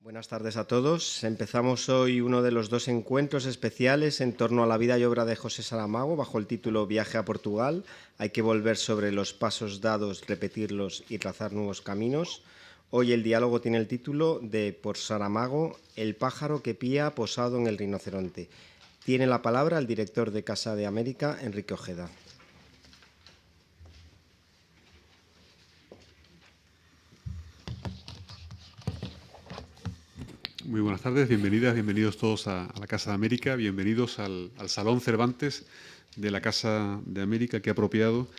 Buenas tardes a todos. Empezamos hoy uno de los dos encuentros especiales en torno a la vida y obra de José Saramago bajo el título Viaje a Portugal. Hay que volver sobre los pasos dados, repetirlos y trazar nuevos caminos. Hoy el diálogo tiene el título de Por Saramago, el pájaro que pía posado en el rinoceronte. Tiene la palabra el director de Casa de América, Enrique Ojeda. Muy buenas tardes, bienvenidas, bienvenidos todos a la Casa de América, bienvenidos al Salón Cervantes de la Casa de América, que ha apropiado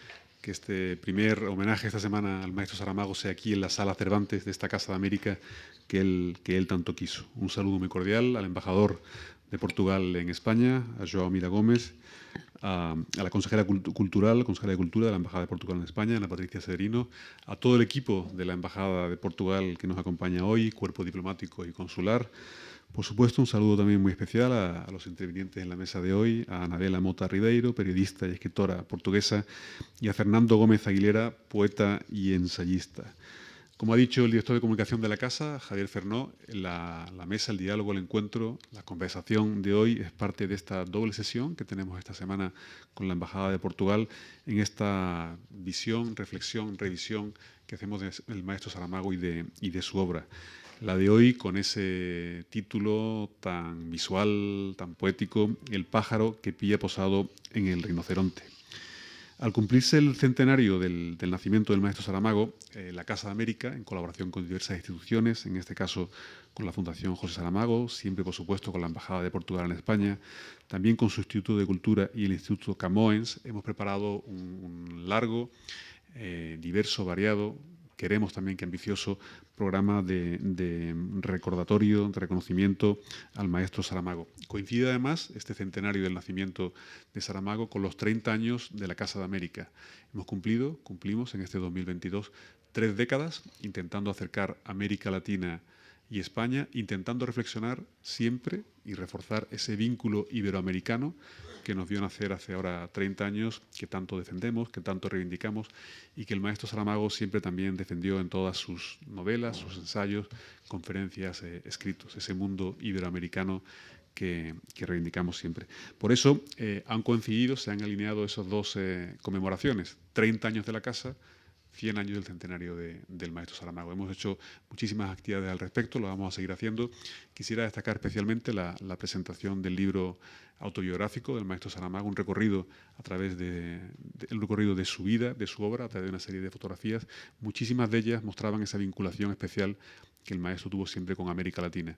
que este primer homenaje esta semana al maestro Saramago sea aquí en la Sala Cervantes de esta Casa de América que él tanto quiso. Un saludo muy cordial al embajador de Portugal en España, a João Mira Gómez, a la consejera consejera de Cultura de la Embajada de Portugal en España, Ana Patricia Severino, a todo el equipo de la Embajada de Portugal que nos acompaña hoy, cuerpo diplomático y consular. Por supuesto, un saludo también muy especial a los intervinientes en la mesa de hoy, a Anabela Mota Ribeiro, periodista y escritora portuguesa, y a Fernando Gómez Aguilera, poeta y ensayista. Como ha dicho el director de comunicación de la Casa, Javier Fernó, la mesa, el diálogo, el encuentro, la conversación de hoy es parte de esta doble sesión que tenemos esta semana con la Embajada de Portugal en esta visión, reflexión, revisión que hacemos del maestro Saramago y de su obra. La de hoy con ese título tan visual, tan poético, El pájaro que pilla posado en el rinoceronte. Al cumplirse el centenario del nacimiento del maestro Saramago, la Casa de América, en colaboración con diversas instituciones, en este caso con la Fundación José Saramago, siempre por supuesto con la Embajada de Portugal en España, también con su Instituto de Cultura y el Instituto Camões, hemos preparado un largo, diverso, variado, queremos también que ambicioso programa de recordatorio, de reconocimiento al maestro Saramago. Coincide además este centenario del nacimiento de Saramago con los 30 años de la Casa de América. Cumplimos en este 2022 3 décadas intentando acercar América Latina y España, intentando reflexionar siempre y reforzar ese vínculo iberoamericano que nos vio nacer hace ahora 30 años, que tanto defendemos, que tanto reivindicamos y que el maestro Saramago siempre también defendió en todas sus novelas, sus ensayos, conferencias, escritos, ese mundo iberoamericano que reivindicamos siempre. Por eso han coincidido, se han alineado esas dos conmemoraciones, 30 años de la Casa, 100 años del centenario del maestro Saramago. Hemos hecho muchísimas actividades al respecto, lo vamos a seguir haciendo. Quisiera destacar especialmente la presentación del libro autobiográfico del maestro Saramago, un recorrido a través el recorrido de su vida, de su obra, a través de una serie de fotografías. Muchísimas de ellas mostraban esa vinculación especial que el maestro tuvo siempre con América Latina,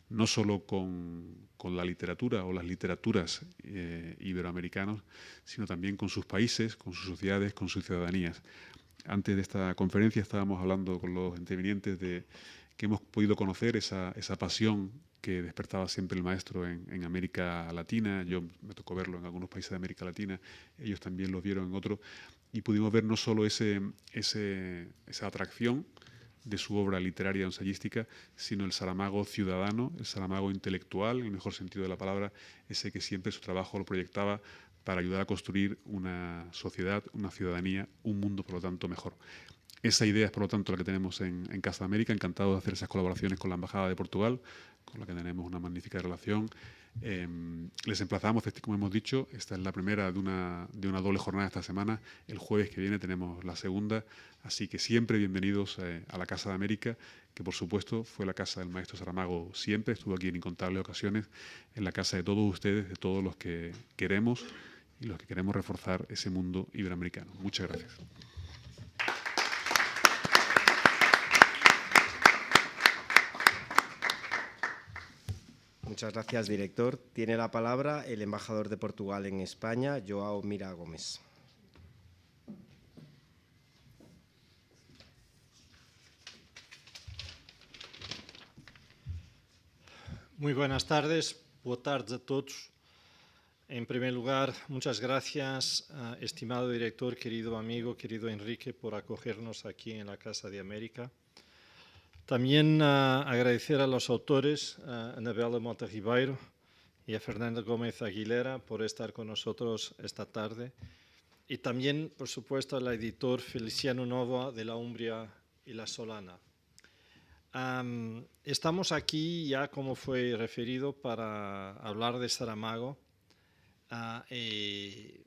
no solo con la literatura o las literaturas iberoamericanas, sino también con sus países, con sus sociedades, con sus ciudadanías. Antes de esta conferencia estábamos hablando con los intervinientes de que hemos podido conocer esa pasión que despertaba siempre el maestro en América Latina. Yo me tocó verlo en algunos países de América Latina, ellos también lo vieron en otros, y pudimos ver no solo esa atracción de su obra literaria o ensayística, sino el Saramago ciudadano, el Saramago intelectual, en el mejor sentido de la palabra, ese que siempre su trabajo lo proyectaba para ayudar a construir una sociedad, una ciudadanía, un mundo, por lo tanto, mejor. Esa idea es, por lo tanto, la que tenemos en Casa de América. Encantado de hacer esas colaboraciones con la Embajada de Portugal, con la que tenemos una magnífica relación. Les emplazamos, como hemos dicho, esta es la primera de una doble jornada esta semana. El jueves que viene tenemos la segunda, así que siempre bienvenidos a la Casa de América, que por supuesto fue la casa del maestro Saramago siempre, estuvo aquí en incontables ocasiones, en la casa de todos ustedes, de todos los que queremos y los que queremos reforzar ese mundo iberoamericano. Muchas gracias. Muchas gracias, director. Tiene la palabra el embajador de Portugal en España, João Mira Gómez. Muy buenas tardes, boa tardes a todos. En primer lugar, muchas gracias, estimado director, querido amigo, querido Enrique, por acogernos aquí en la Casa de América. También agradecer a los autores, a Anabela Mota Ribeiro y a Fernando Gómez Aguilera, por estar con nosotros esta tarde. Y también, por supuesto, al editor Feliciano Nova de La Umbria y La Solana. Estamos aquí ya, como fue referido, para hablar de Saramago,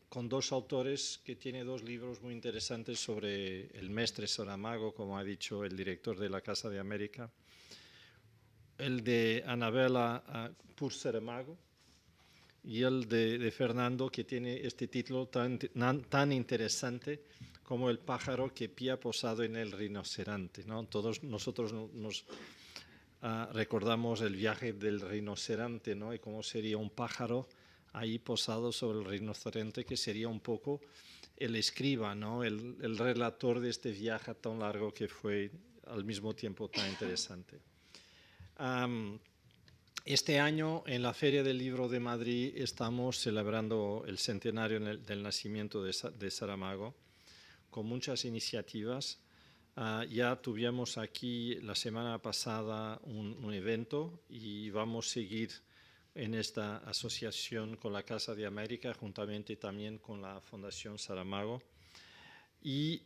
con dos autores que tienen dos libros muy interesantes sobre el mestre Saramago, como ha dicho el director de la Casa de América. El de Annabella Pur Saramago y el de Fernando, que tiene este título tan interesante como El pájaro que pía posado en el rinoceronte, ¿no? Todos nosotros nos recordamos el viaje del rinoceronte, ¿no? Y cómo sería un pájaro ahí posado sobre el rinoceronte, que sería un poco el escriba, ¿no? El relator de este viaje tan largo que fue al mismo tiempo tan interesante. Este año en la Feria del Libro de Madrid estamos celebrando el centenario del nacimiento de Saramago, con muchas iniciativas. Ya tuvimos aquí la semana pasada un evento y vamos a seguir en esta asociación con la Casa de América, juntamente también con la Fundación Saramago. Y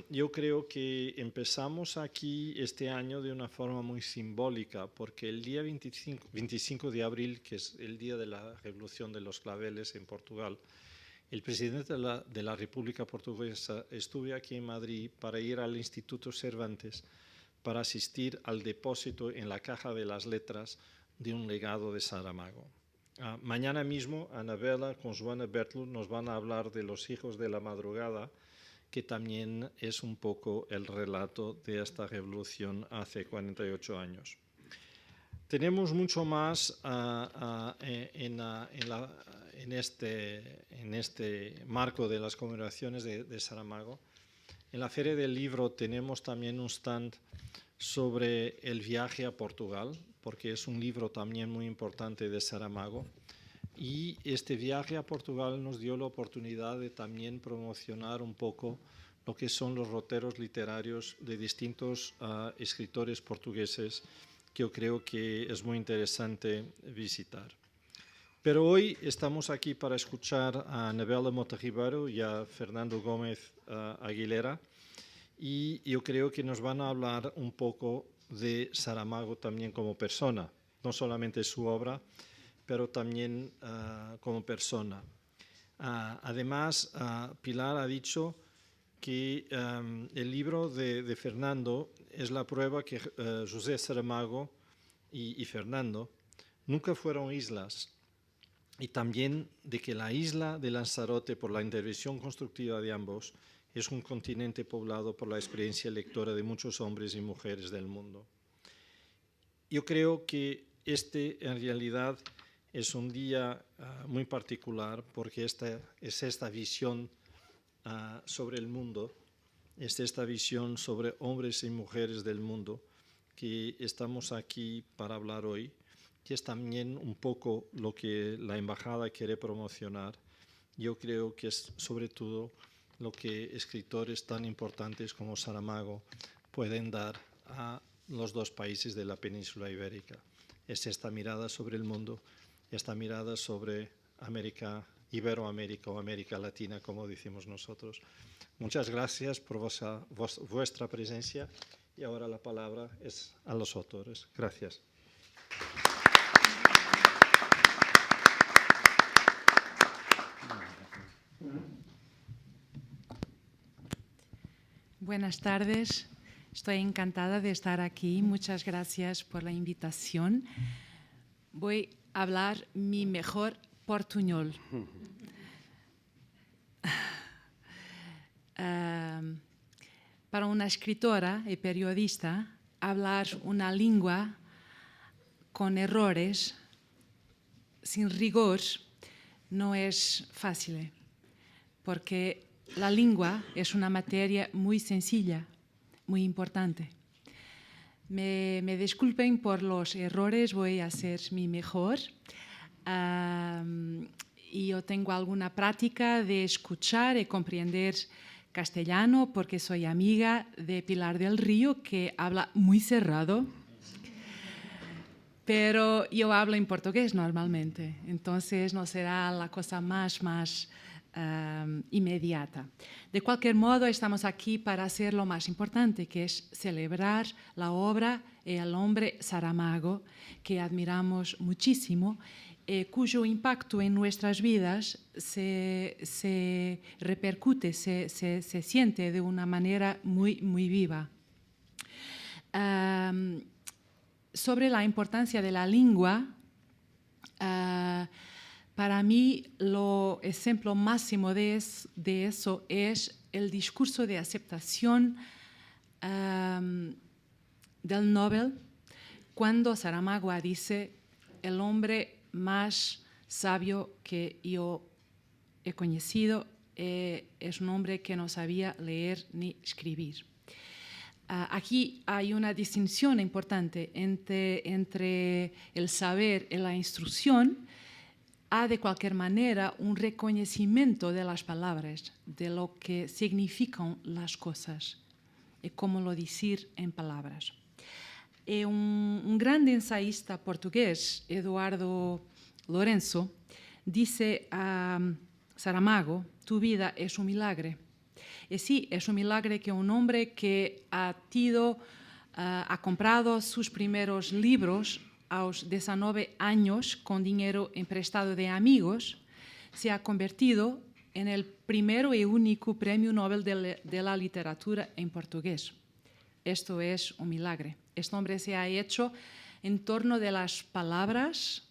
yo creo que empezamos aquí este año de una forma muy simbólica, porque el día 25 de abril, que es el día de la Revolución de los Claveles en Portugal, el presidente de la República Portuguesa estuvo aquí en Madrid para ir al Instituto Cervantes para asistir al depósito en la Caja de las Letras de un legado de Saramago. Mañana mismo, Annabella con Joana Bertlu nos van a hablar de Los hijos de la madrugada, que también es un poco el relato de esta revolución hace 48 años. Tenemos mucho más en este marco de las conmemoraciones de Saramago. En la Feria del Libro tenemos también un stand sobre el viaje a Portugal, porque es un libro también muy importante de Saramago. Y este viaje a Portugal nos dio la oportunidad de también promocionar un poco lo que son los roteros literarios de distintos escritores portugueses, que yo creo que es muy interesante visitar. Pero hoy estamos aquí para escuchar a Annabella Mota Ribeiro y a Fernando Gómez Aguilera, y yo creo que nos van a hablar un poco de Saramago también como persona, no solamente su obra, pero también como persona. Además, Pilar ha dicho que el libro de Fernando es la prueba que José Saramago y Fernando nunca fueron islas, y también de que la isla de Lanzarote, por la intervención constructiva de ambos, es un continente poblado por la experiencia lectora de muchos hombres y mujeres del mundo. Yo creo que en realidad es un día muy particular, porque es esta visión sobre el mundo, es esta visión sobre hombres y mujeres del mundo que estamos aquí para hablar hoy, que es también un poco lo que la Embajada quiere promocionar. Yo creo que es sobre todo lo que escritores tan importantes como Saramago pueden dar a los dos países de la península ibérica. Es esta mirada sobre el mundo, esta mirada sobre América, Iberoamérica o América Latina, como decimos nosotros. Muchas gracias por vuestra presencia, y ahora la palabra es a los autores. Gracias. Buenas tardes, estoy encantada de estar aquí. Muchas gracias por la invitación. Voy a hablar mi mejor portuñol. Para una escritora y periodista, hablar una lengua con errores, sin rigor, no es fácil, porque la lengua es una materia muy sencilla, muy importante. Me disculpen por los errores, voy a hacer mi mejor. Y yo tengo alguna práctica de escuchar y comprender castellano, porque soy amiga de Pilar del Río, que habla muy cerrado. Pero yo hablo en portugués normalmente, entonces no será la cosa más inmediata. De cualquier modo, estamos aquí para hacer lo más importante, que es celebrar la obra el hombre Saramago, que admiramos muchísimo, cuyo impacto en nuestras vidas se repercute, se siente de una manera muy, muy viva. Sobre la importancia de la lengua, para mí el ejemplo máximo de eso es el discurso de aceptación del Nobel, cuando Saramago dice: el hombre más sabio que yo he conocido es un hombre que no sabía leer ni escribir. Aquí hay una distinción importante entre el saber y la instrucción. Hay de cualquier manera un reconocimiento de las palabras, de lo que significan las cosas y cómo lo decir en palabras. Un gran ensayista portugués, Eduardo Lourenço, dice a Saramago: tu vida es un milagre. Y sí, es un milagre que un hombre que ha comprado sus primeros libros a los 19 años con dinero emprestado de amigos, se ha convertido en el primero y único premio Nobel de la literatura en portugués. Esto es un milagre. Este hombre se ha hecho en torno de las palabras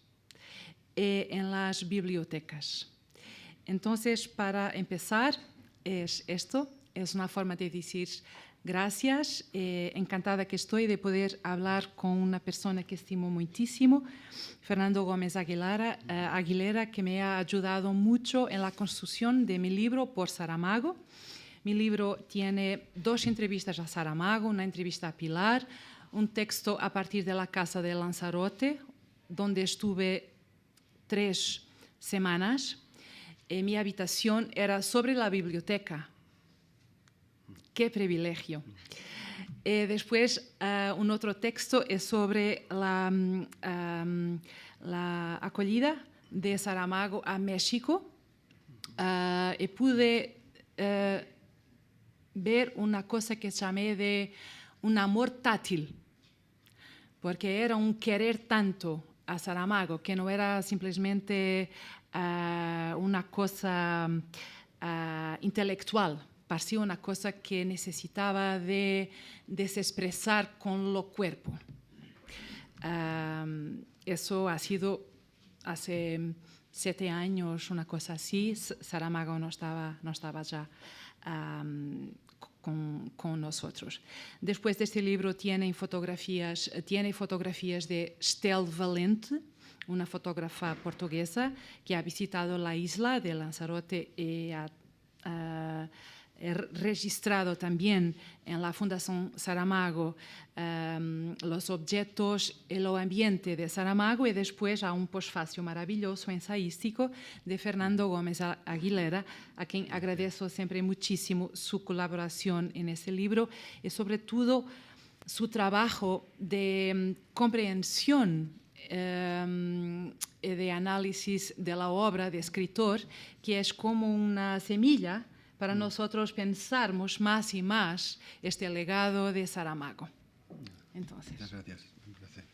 en las bibliotecas. Entonces, para empezar, es una forma de decir gracias. Encantada que estoy de poder hablar con una persona que estimo muchísimo, Fernando Gómez Aguilera, que me ha ayudado mucho en la construcción de mi libro Por Saramago. Mi libro tiene 2 entrevistas a Saramago, una entrevista a Pilar, un texto a partir de la casa de Lanzarote, donde estuve 3 semanas. Mi habitación era sobre la biblioteca. ¡Qué privilegio! Después, un otro texto es sobre la acogida de Saramago a México. Y pude ver una cosa que llamé de un amor táctil, porque era un querer tanto a Saramago, que no era simplemente una cosa intelectual, parecía una cosa que necesitaba de expresar con lo cuerpo. Eso ha sido hace 7 años, una cosa así. Saramago no estaba ya con nosotros. Después de este libro tiene fotografías de Estel Valente, una fotógrafa portuguesa que ha visitado la isla de Lanzarote y ha registrado también en la Fundación Saramago los objetos y el ambiente de Saramago, y después a un posfacio maravilloso ensayístico de Fernando Gómez Aguilera, a quien agradezco siempre muchísimo su colaboración en ese libro y sobre todo su trabajo de comprensión y de análisis de la obra de escritor, que es como una semilla para nosotros pensarmos más y más este legado de Saramago. Entonces. Muchas gracias. Un placer.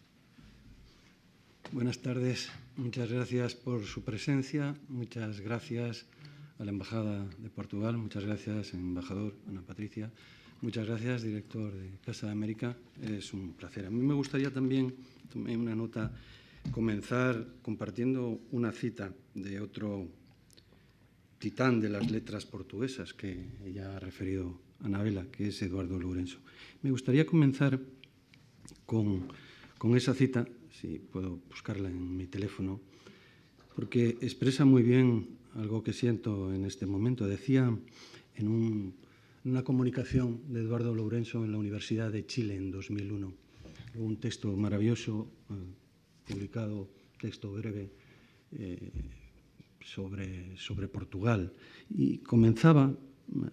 Buenas tardes. Muchas gracias por su presencia. Muchas gracias a la Embajada de Portugal. Muchas gracias, embajador Ana Patricia. Muchas gracias, director de Casa de América. Es un placer. A mí me gustaría también, tomé una nota, comenzar compartiendo una cita de otro titán de las letras portuguesas que ya ha referido Anabela, que es Eduardo Lourenço. Me gustaría comenzar con esa cita, si puedo buscarla en mi teléfono, porque expresa muy bien algo que siento en este momento. Decía en una comunicación de Eduardo Lourenço en la Universidad de Chile en 2001, un texto maravilloso, publicado, texto breve, sobre Portugal, y comenzaba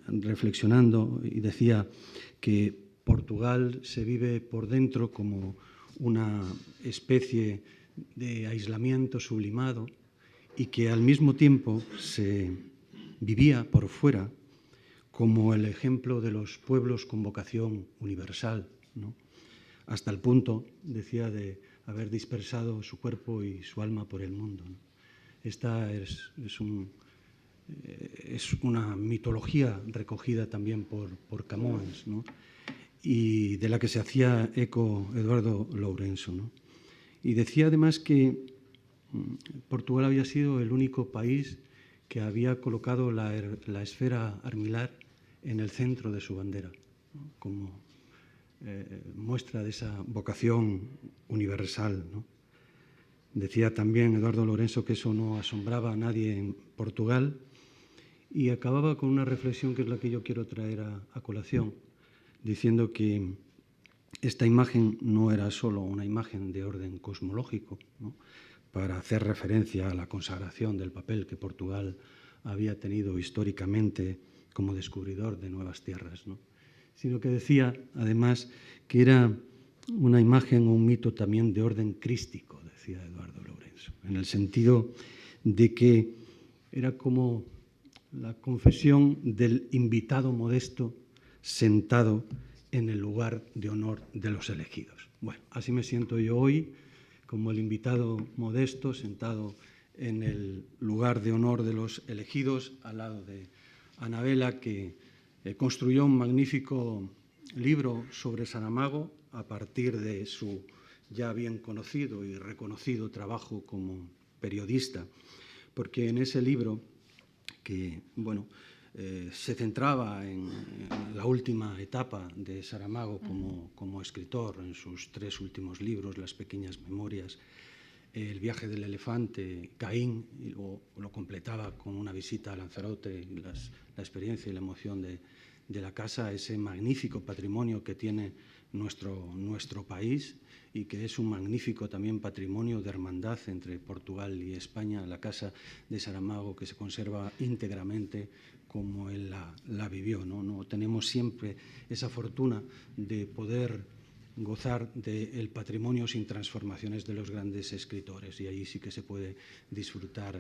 reflexionando y decía que Portugal se vive por dentro como una especie de aislamiento sublimado y que al mismo tiempo se vivía por fuera como el ejemplo de los pueblos con vocación universal, ¿no? hasta el punto, decía, de haber dispersado su cuerpo y su alma por el mundo, ¿no? Esta es una mitología recogida también por Camões, ¿no? Y de la que se hacía eco Eduardo Lourenço, ¿no? Y decía además que Portugal había sido el único país que había colocado la esfera armilar en el centro de su bandera, ¿no? Como muestra de esa vocación universal, ¿no? Decía también Eduardo Lourenço que eso no asombraba a nadie en Portugal, y acababa con una reflexión que es la que yo quiero traer a colación, diciendo que esta imagen no era solo una imagen de orden cosmológico, ¿no?, para hacer referencia a la consagración del papel que Portugal había tenido históricamente como descubridor de nuevas tierras, ¿no?, sino que decía, además, que era una imagen o un mito también de orden crístico, decía Eduardo Lourenço, en el sentido de que era como la confesión del invitado modesto sentado en el lugar de honor de los elegidos. Bueno, así me siento yo hoy, como el invitado modesto sentado en el lugar de honor de los elegidos, al lado de Anabela, que construyó un magnífico libro sobre Saramago a partir de su ya bien conocido y reconocido trabajo como periodista, porque en ese libro, que se centraba en la última etapa de Saramago como escritor, en sus 3 últimos libros, Las pequeñas memorias, El viaje del elefante, Caín, y lo completaba con una visita a Lanzarote, y la experiencia y la emoción de la casa, ese magnífico patrimonio que tiene nuestro país, y que es un magnífico también patrimonio de hermandad entre Portugal y España, la casa de Saramago, que se conserva íntegramente como él la vivió, ¿no? No tenemos siempre esa fortuna de poder gozar del patrimonio sin transformaciones de los grandes escritores, y ahí sí que se puede disfrutar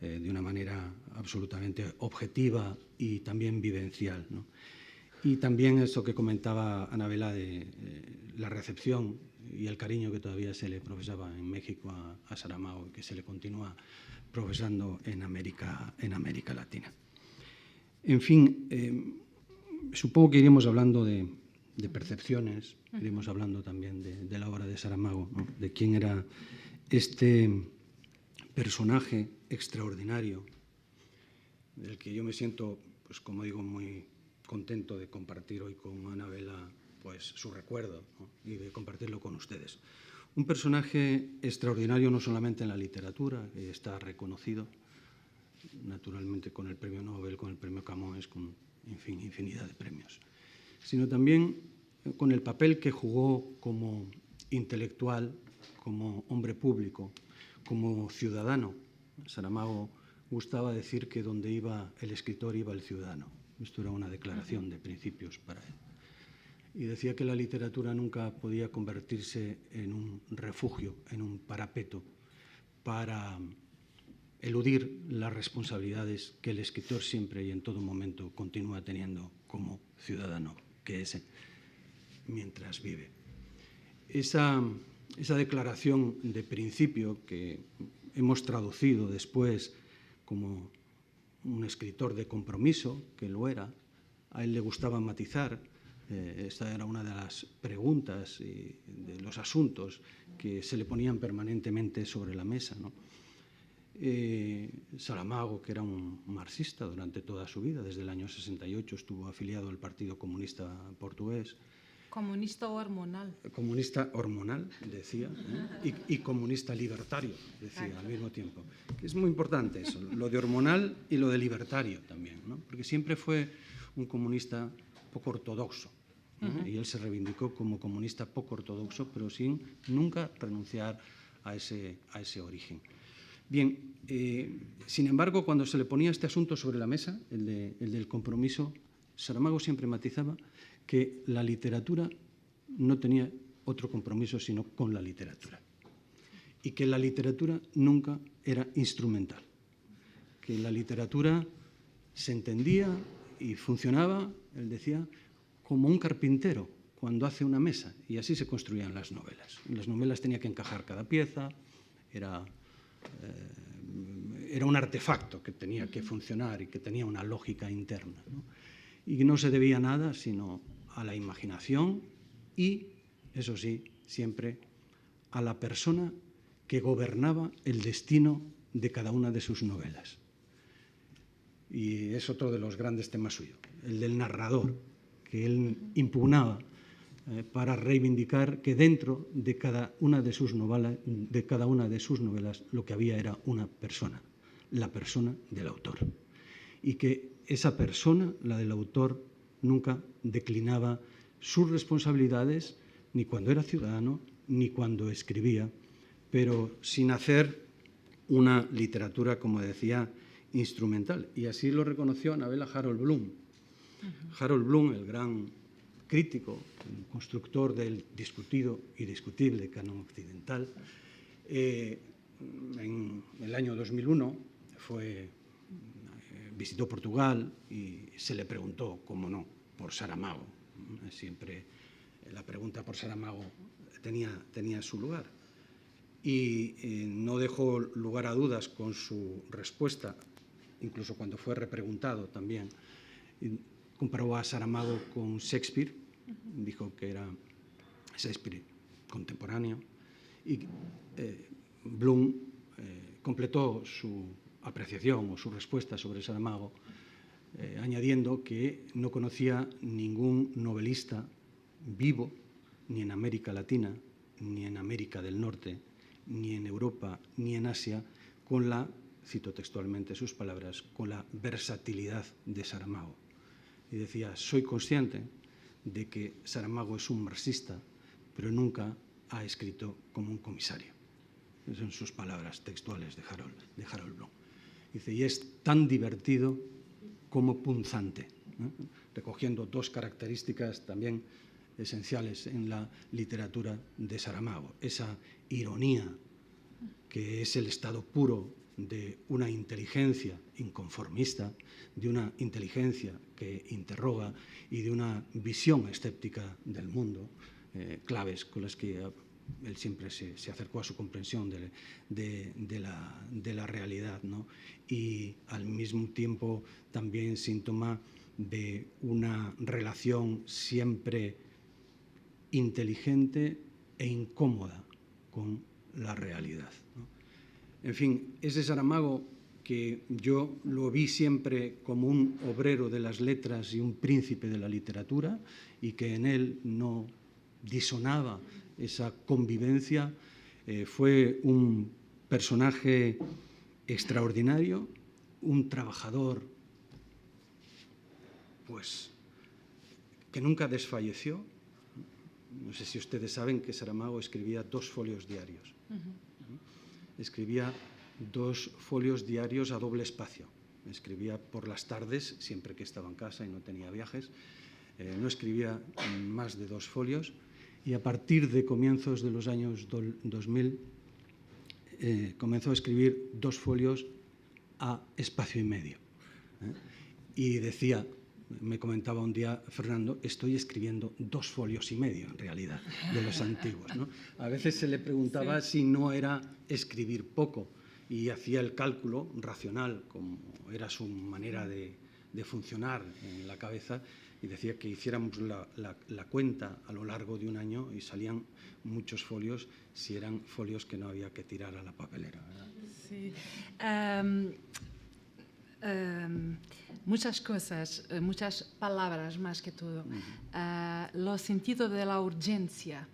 de una manera absolutamente objetiva y también vivencial, ¿no? Y también eso que comentaba Anabela de la recepción y el cariño que todavía se le profesaba en México a Saramago, y que se le continúa profesando en América Latina. En fin, supongo que iremos hablando de percepciones, iremos hablando también de la obra de Saramago, ¿no?, de quién era este personaje extraordinario, del que yo me siento, pues como digo, muy contento de compartir hoy con Anabela, pues su recuerdo, ¿no?, y de compartirlo con ustedes. Un personaje extraordinario no solamente en la literatura, que está reconocido, naturalmente con el premio Nobel, con el premio Camões, con infinidad de premios, sino también con el papel que jugó como intelectual, como hombre público, como ciudadano. Saramago gustaba decir que donde iba el escritor iba el ciudadano. Esto era una declaración de principios para él. Y decía que la literatura nunca podía convertirse en un refugio, en un parapeto, para eludir las responsabilidades que el escritor siempre y en todo momento continúa teniendo como ciudadano, que es mientras vive. Esa declaración de principio que hemos traducido después como un escritor de compromiso, que lo era, a él le gustaba matizar. Esta era una de las preguntas y de los asuntos que se le ponían permanentemente sobre la mesa, ¿no? Saramago, que era un marxista durante toda su vida, desde el año 68 estuvo afiliado al Partido Comunista Portugués. Comunista hormonal. Comunista hormonal, decía, y comunista libertario, decía al mismo tiempo. Es muy importante eso, lo de hormonal y lo de libertario también, ¿no? Porque siempre fue un comunista poco ortodoxo, ¿no? Y él se reivindicó como comunista poco ortodoxo, pero sin nunca renunciar a ese origen. Bien, sin embargo, cuando se le ponía este asunto sobre la mesa, el del compromiso, Saramago siempre matizaba que la literatura no tenía otro compromiso sino con la literatura, y que la literatura nunca era instrumental, que la literatura se entendía y funcionaba, él decía, como un carpintero cuando hace una mesa, y así se construían las novelas. En las novelas tenía que encajar cada pieza, era un artefacto que tenía que funcionar y que tenía una lógica interna, ¿no? Y no se debía nada sino a la imaginación y, eso sí, siempre a la persona que gobernaba el destino de cada una de sus novelas. Y es otro de los grandes temas suyos, el del narrador, que él impugnaba para reivindicar que dentro de cada una de sus novelas, lo que había era una persona, la persona del autor. Y que esa persona, la del autor, nunca declinaba sus responsabilidades ni cuando era ciudadano ni cuando escribía, pero sin hacer una literatura, como decía, instrumental. Y así lo reconoció Anabela Harold Bloom. Harold Bloom, el gran crítico, el constructor del discutido y discutible canon occidental, en el año 2001 visitó Portugal y se le preguntó, cómo no, por Saramago. Siempre la pregunta por Saramago tenía su lugar. Y no dejó lugar a dudas con su respuesta, incluso cuando fue repreguntado también. Comparó a Saramago con Shakespeare, dijo que era Shakespeare contemporáneo, y Bloom completó su apreciación o su respuesta sobre Saramago añadiendo que no conocía ningún novelista vivo, ni en América Latina, ni en América del Norte, ni en Europa, ni en Asia, con la, cito textualmente sus palabras, con la versatilidad de Saramago. Y decía, soy consciente de que Saramago es un marxista, pero nunca ha escrito como un comisario. Esas son sus palabras textuales de Harold Bloom. Dice, y es tan divertido como punzante, ¿no? Recogiendo dos características también esenciales en la literatura de Saramago. Esa ironía, que es el estado puro de una inteligencia inconformista, de una inteligencia que interroga y de una visión escéptica del mundo, claves con las que él siempre se acercó a su comprensión de la realidad, ¿no? Y al mismo tiempo también síntoma de una relación siempre inteligente e incómoda con la realidad, ¿no? En fin, ese Saramago que yo lo vi siempre como un obrero de las letras y un príncipe de la literatura y que en él no disonaba esa convivencia, fue un personaje extraordinario, un trabajador pues, que nunca desfalleció. No sé si ustedes saben que Saramago escribía 2 folios diarios. Escribía 2 folios diarios a doble espacio. Escribía por las tardes, siempre que estaba en casa y no tenía viajes. No escribía más de 2 folios. Y a partir de comienzos de los años 2000 comenzó a escribir 2 folios a espacio y medio. Y decía, me comentaba un día Fernando, estoy escribiendo 2 folios y medio en realidad, de los antiguos, ¿no? A veces se le preguntaba si no era escribir poco y hacía el cálculo racional, como era su manera de funcionar en la cabeza, y decía que hiciéramos la cuenta a lo largo de un año y salían muchos folios si eran folios que no había que tirar a la papelera, ¿verdad? Sí. Muchas cosas, muchas palabras más que todo. Los sentidos de la urgencia.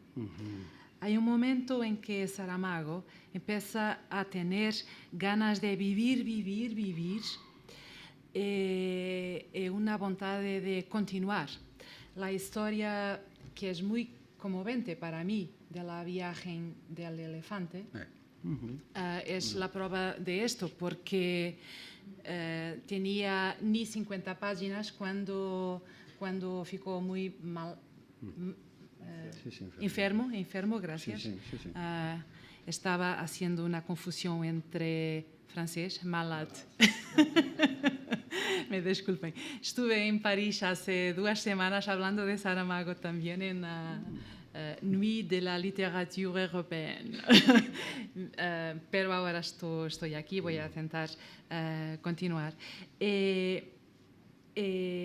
Hay un momento en que Saramago empieza a tener ganas de vivir y una voluntad de continuar. La historia que es muy conmovente para mí de la viaje del elefante es la prueba de esto, porque tenía ni 50 páginas cuando ficó muy mal, enfermo, gracias. Sí. Estaba haciendo una confusión entre francés, malade, Me disculpen. Estuve en París hace 2 semanas hablando de Saramago también en la Nuit de la Literature Européenne. Pero ahora estoy aquí, voy a intentar continuar.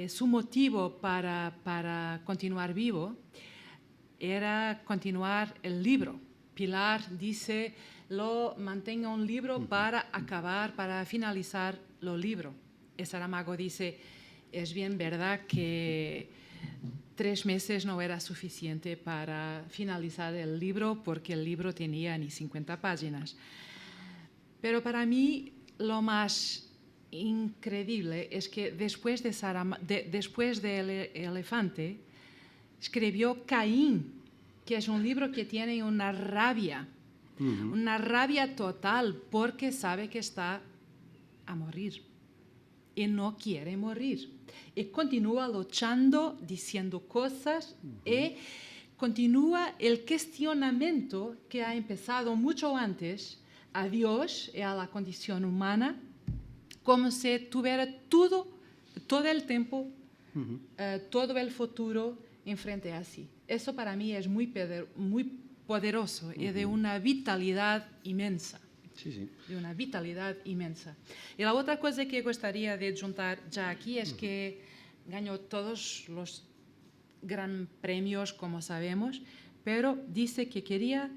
Su motivo para continuar vivo era continuar el libro. Pilar dice, lo mantengo un libro para acabar, para finalizar el libro. Y Saramago dice, es bien verdad que 3 meses no era suficiente para finalizar el libro porque el libro tenía ni 50 páginas. Pero para mí lo más increíble es que después de Elefante escribió Caín, que es un libro que tiene una rabia total porque sabe que está a morir y no quiere morir. Y continúa luchando, diciendo cosas y continúa el cuestionamiento que ha empezado mucho antes a Dios y a la condición humana, como si tuviera todo el tiempo, todo el futuro enfrente a sí. Eso para mí es muy poderoso y de una vitalidad inmensa. Sí, sí. De una vitalidad inmensa. Y la otra cosa que gustaría de juntar ya aquí es que ganó todos los gran premios, como sabemos, pero dice que quería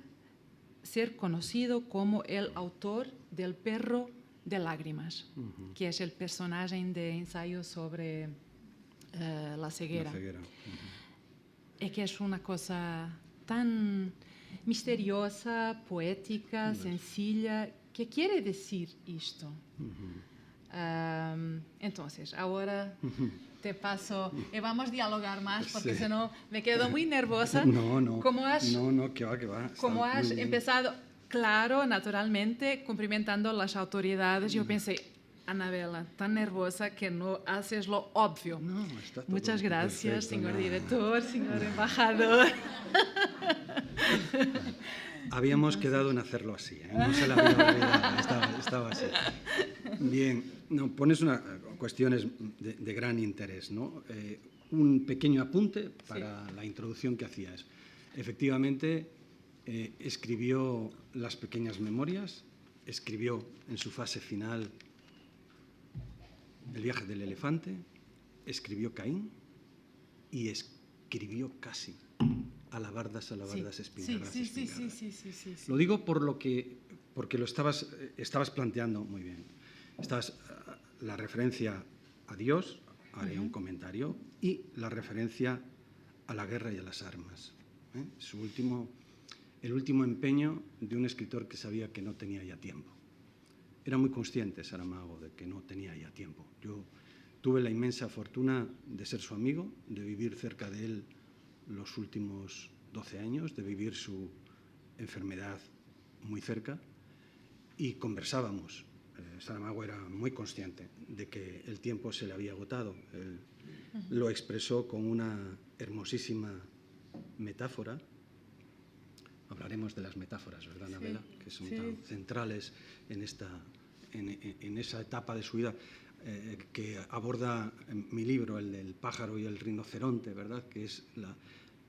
ser conocido como el autor del Perro de Lágrimas, que es el personaje de ensayo sobre la ceguera. Es que es una cosa tan misteriosa, poética, sencilla. ¿Qué quiere decir esto? Entonces, ahora te paso y vamos a dialogar más porque si no me quedo muy nerviosa. No, que va. Como has empezado, claro, naturalmente, cumplimentando las autoridades, yo pensé, Anabela, tan nerviosa que no haces lo obvio. No, está todo Muchas gracias, perfecto, señor nada. director, señor embajador. Habíamos quedado en hacerlo así, ¿eh? No se la había olvidado, estaba así. Bien, no, pones cuestiones de gran interés, ¿no? Un pequeño apunte para la introducción que hacías. Efectivamente, escribió Las pequeñas memorias, escribió en su fase final El viaje del elefante, escribió Caín y escribió casi Alabardas, espingardas, espingardas. Sí. Lo digo porque lo estabas planteando muy bien. La referencia a Dios, haré un comentario, y la referencia a la guerra y a las armas. El último empeño de un escritor que sabía que no tenía ya tiempo. Era muy consciente Saramago de que no tenía ya tiempo. Yo tuve la inmensa fortuna de ser su amigo, de vivir cerca de él los últimos 12 años, de vivir su enfermedad muy cerca, y conversábamos. Saramago era muy consciente de que el tiempo se le había agotado. Él lo expresó con una hermosísima metáfora. Hablaremos de las metáforas, ¿verdad, Anabela? Que son tan centrales en esa etapa de su vida que aborda mi libro, el del pájaro y el rinoceronte, ¿verdad? Que es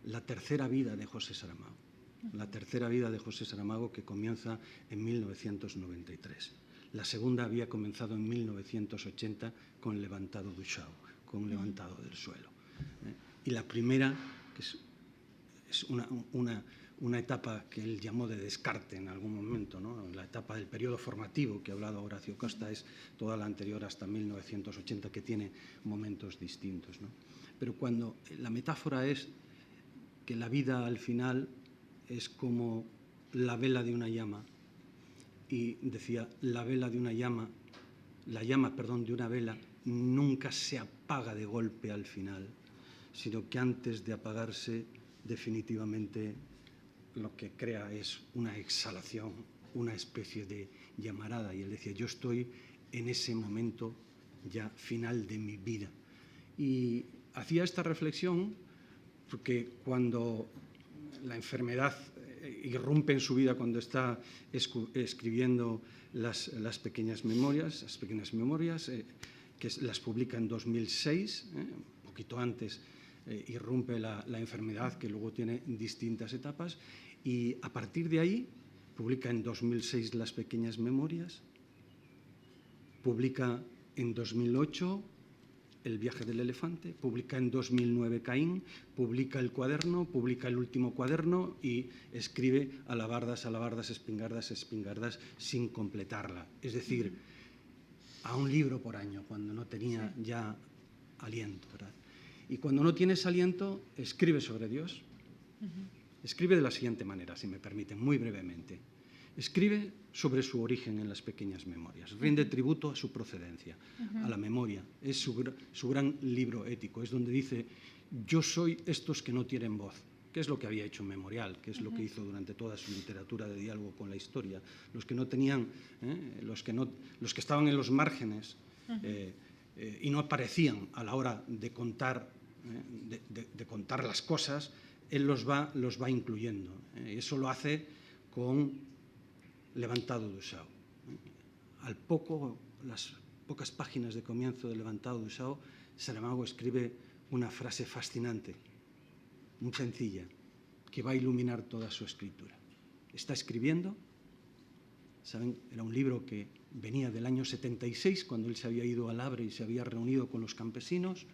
la tercera vida de José Saramago. La tercera vida de José Saramago, que comienza en 1993. La segunda había comenzado en 1980 con el levantado du Chau, con un levantado del suelo. Y la primera, que es una etapa que él llamó de descarte en algún momento, ¿no? La etapa del periodo formativo que ha hablado Horacio Costa es toda la anterior hasta 1980, que tiene momentos distintos, ¿no? Pero cuando la metáfora es que la vida al final es como la vela de una llama, y decía, la llama de una vela nunca se apaga de golpe al final, sino que antes de apagarse definitivamente lo que crea es una exhalación, una especie de llamarada. Y él decía, yo estoy en ese momento ya final de mi vida. Y hacía esta reflexión porque cuando la enfermedad irrumpe en su vida, cuando está escribiendo las pequeñas memorias, que las publica en 2006, un poquito antes irrumpe la enfermedad, que luego tiene distintas etapas, y a partir de ahí publica en 2006 Las pequeñas memorias, publica en 2008 El viaje del elefante, publica en 2009 Caín, publica el cuaderno, publica el último cuaderno y escribe alabardas, alabardas, espingardas, espingardas, sin completarla. Es decir, a un libro por año, cuando no tenía ya aliento, ¿verdad? Y cuando no tienes aliento, escribe sobre Dios. Escribe de la siguiente manera, si me permiten, muy brevemente. Escribe sobre su origen en Las pequeñas memorias, rinde tributo a su procedencia, a la memoria. Es su gran libro ético, es donde dice: yo soy estos que no tienen voz, que es lo que había hecho Memorial, que es lo que hizo durante toda su literatura de diálogo con la historia. Los que no tenían, los que estaban en los márgenes y no aparecían a la hora de contar, de contar las cosas, él los va incluyendo. Eso lo hace con Levantado d'Usao. Las pocas páginas de comienzo de Levantado d'Usao, Saramago escribe una frase fascinante, muy sencilla, que va a iluminar toda su escritura. Está escribiendo, ¿saben? Era un libro que venía del año 76, cuando él se había ido al Havre y se había reunido con los campesinos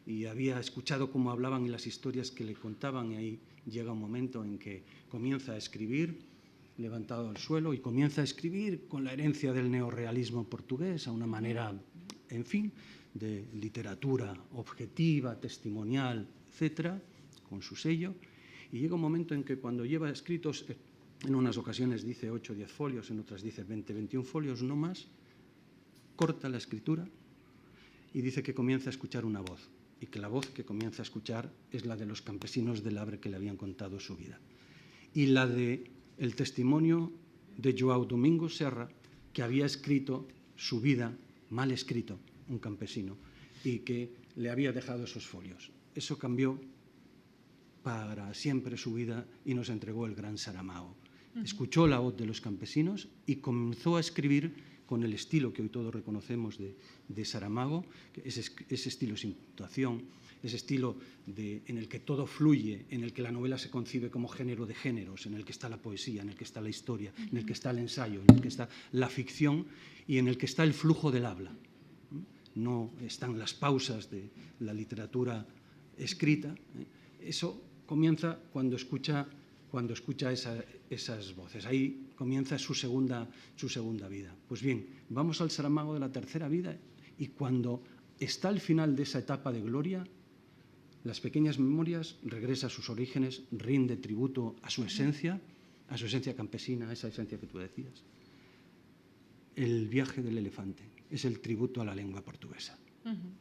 y había escuchado cómo hablaban y las historias que le contaban, y ahí llega un momento en que comienza a escribir levantado al suelo y comienza a escribir con la herencia del neorrealismo portugués, a una manera, en fin, de literatura objetiva, testimonial, etcétera, con su sello. Y llega un momento en que cuando lleva escritos, en unas ocasiones dice 8 o 10 folios, en otras dice 20, 21 folios, no más, corta la escritura y dice que comienza a escuchar una voz, y que la voz que comienza a escuchar es la de los campesinos del Havre que le habían contado su vida, y la de el testimonio de João Domingos Serra, que había escrito su vida, mal escrito, un campesino, y que le había dejado esos folios. Eso cambió para siempre su vida y nos entregó el gran Saramago. Escuchó la voz de los campesinos y comenzó a escribir con el estilo que hoy todos reconocemos de Saramago, ese estilo sin puntuación, ese estilo en el que todo fluye, en el que la novela se concibe como género de géneros, en el que está la poesía, en el que está la historia, en el que está el ensayo, en el que está la ficción y en el que está el flujo del habla. No están las pausas de la literatura escrita. Eso comienza cuando escucha esas voces. Ahí comienza su segunda vida. Pues bien, vamos al Saramago de la tercera vida, y cuando está al final de esa etapa de gloria, Las pequeñas memorias regresa a sus orígenes, rinde tributo a su esencia campesina, a esa esencia que tú decías. El viaje del elefante es el tributo a la lengua portuguesa.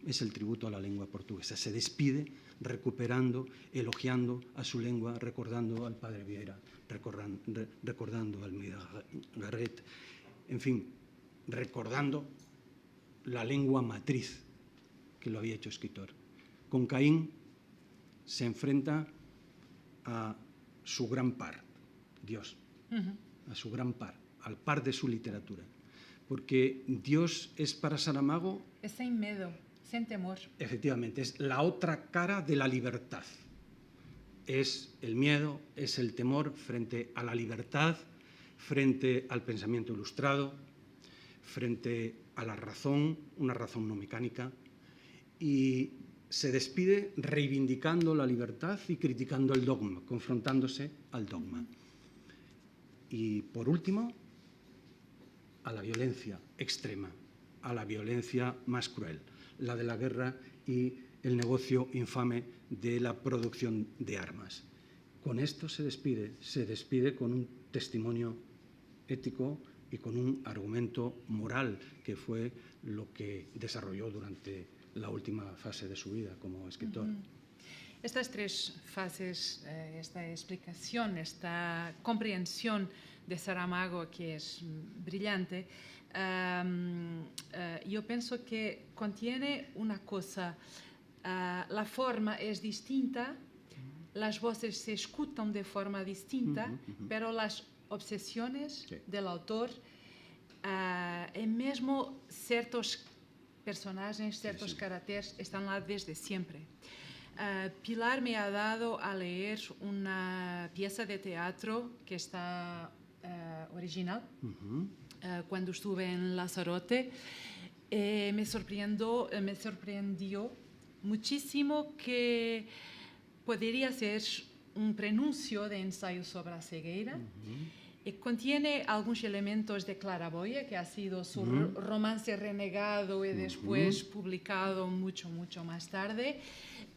Es el tributo a la lengua portuguesa. Se despide recuperando, elogiando a su lengua, recordando al padre Vieira, recordando a Almeida Garrett, en fin, recordando la lengua matriz que lo había hecho escritor. Con Caín se enfrenta a su gran par, Dios, a su gran par, al par de su literatura. Porque Dios es para Saramago... Es sin miedo, sin temor. Efectivamente, es la otra cara de la libertad. Es el miedo, es el temor frente a la libertad, frente al pensamiento ilustrado, frente a la razón, una razón no mecánica, y se despide reivindicando la libertad y criticando el dogma, confrontándose al dogma. Y por último, a la violencia extrema, a la violencia más cruel, la de la guerra y el negocio infame de la producción de armas. Con esto se despide con un testimonio ético y con un argumento moral, que fue lo que desarrolló durante la última fase de su vida como escritor. Estas tres fases, esta explicación, esta comprensión de Saramago, que es brillante, yo pienso que contiene una cosa, la forma es distinta, las voces se escuchan de forma distinta, pero las obsesiones del autor y mismo ciertos personajes, ciertos caracteres están lá desde siempre. Pilar me ha dado a leer una pieza de teatro que está original cuando estuve en Lanzarote. Me sorprendió muchísimo que podría ser un prenuncio de ensayo sobre la ceguera. Contiene algunos elementos de Claraboia, que ha sido su romance renegado y después publicado mucho más tarde.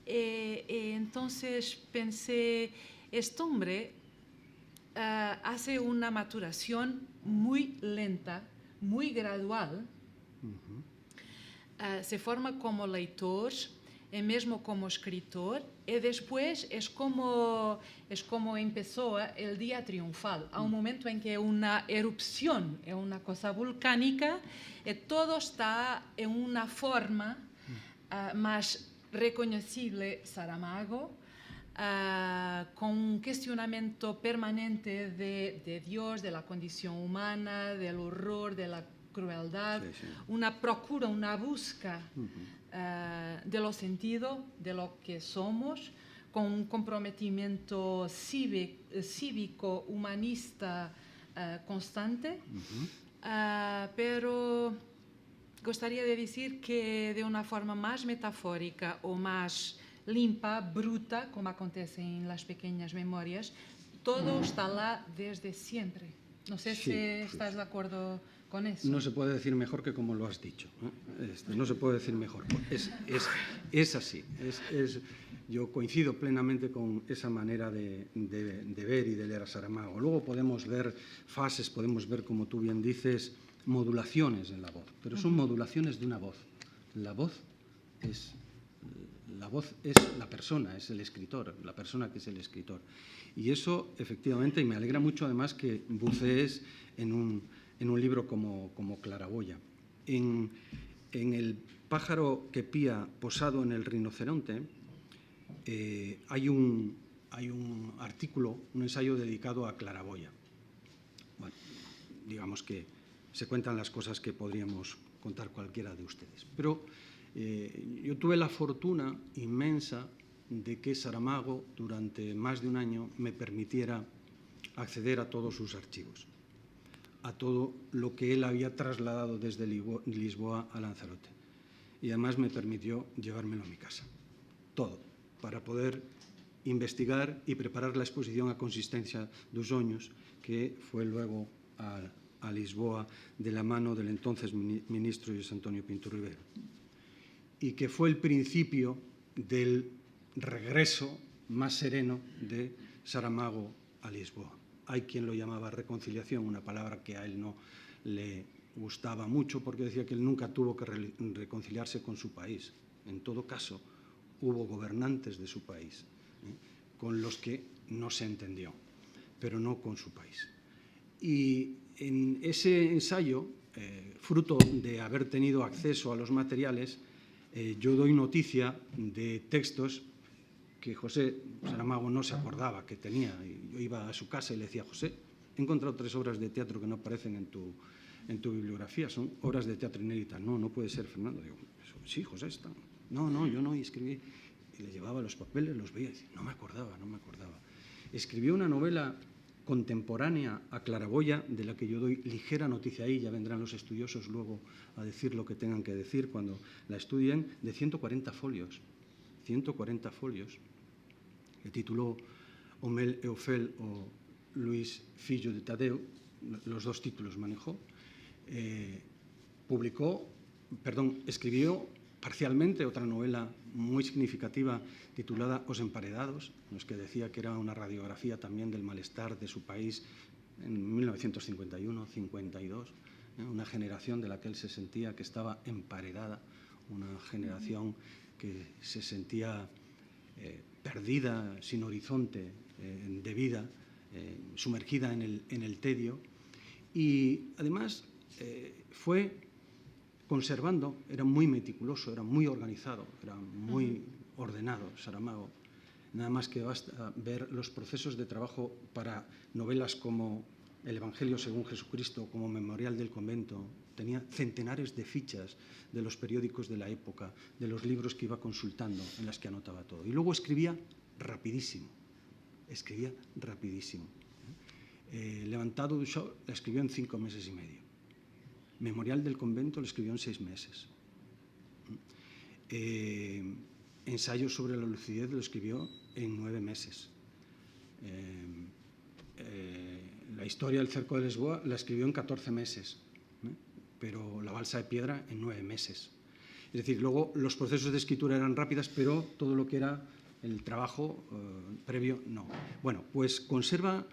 Entonces pensé, este hombre hace una maturación muy lenta, muy gradual. Se forma como lector e mesmo como escritor, e después es como empezó el día triunfal. Há un momento en que una erupción, es una cosa volcánica, y todo está en una forma más reconocible Saramago, con un cuestionamiento permanente de Dios, de la condición humana, del horror, de la crueldad, una procura, una busca de lo sentido, de lo que somos, con un comprometimiento cívico, humanista constante, pero gostaria de decir que de una forma más metafórica o más limpa, bruta, como acontece en las pequeñas memorias, todo está lá desde siempre. No sé si estás de acuerdo con eso. No se puede decir mejor que como lo has dicho, ¿eh? No se puede decir mejor. Es así. Yo coincido plenamente con esa manera de ver y de leer a Saramago. Luego podemos ver fases, podemos ver, como tú bien dices, modulaciones en la voz, pero son modulaciones de una voz. La voz es la persona, es el escritor, la persona que es el escritor. Y eso, efectivamente, y me alegra mucho además que bucees en un libro como Claraboia. En El pájaro que pía posado en el rinoceronte hay un artículo, un ensayo dedicado a Claraboia. Bueno, digamos que se cuentan las cosas que podríamos contar cualquiera de ustedes. Pero yo tuve la fortuna inmensa de que Saramago, durante más de un año, me permitiera acceder a todos sus archivos, a todo lo que él había trasladado desde Lisboa a Lanzarote. Y además me permitió llevármelo a mi casa, todo, para poder investigar y preparar la exposición a Consistencia dos Oños, que fue luego a Lisboa de la mano del entonces ministro José Antonio Pinto Rivero, y que fue el principio del regreso más sereno de Saramago a Lisboa. Hay quien lo llamaba reconciliación, una palabra que a él no le gustaba mucho porque decía que él nunca tuvo que reconciliarse con su país. En todo caso, hubo gobernantes de su país con los que no se entendió, pero no con su país. Y en ese ensayo, fruto de haber tenido acceso a los materiales, yo doy noticia de textos que José Saramago no se acordaba que tenía. Yo iba a su casa y le decía: José, he encontrado 3 obras de teatro que no aparecen en tu bibliografía, son obras de teatro inéditas. No puede ser, Fernando. Digo: sí, José, están. No, yo no, y escribí. Y le llevaba los papeles, los veía y decía: no me acordaba. Escribió una novela contemporánea a Claraboia, de la que yo doy ligera noticia ahí, ya vendrán los estudiosos luego a decir lo que tengan que decir cuando la estudien, de 140 folios. 140 folios. Que tituló Homel e Ofel o Luis Fillo de Tadeo, los 2 títulos manejó. Escribió parcialmente otra novela muy significativa titulada Os Emparedados, en los que decía que era una radiografía también del malestar de su país en 1951-52, una generación de la que él se sentía que estaba emparedada, una generación que se sentía perdida, sin horizonte de vida, sumergida en el tedio. Y además fue conservando, era muy meticuloso, era muy organizado, era muy ordenado Saramago. Nada más que basta ver los procesos de trabajo para novelas como el Evangelio según Jesucristo como memorial del convento, tenía centenares de fichas de los periódicos de la época, de los libros que iba consultando, en las que anotaba todo. Y luego escribía rapidísimo. Levantado du Sol la escribió en 5 meses y medio. Memorial del convento lo escribió en 6 meses. Ensayo sobre la lucidez lo escribió en 9 meses. La historia del cerco de Lisboa la escribió en 14 meses, pero la balsa de piedra en 9 meses. Es decir, luego los procesos de escritura eran rápidas, pero todo lo que era el trabajo previo, no. Bueno, pues conserva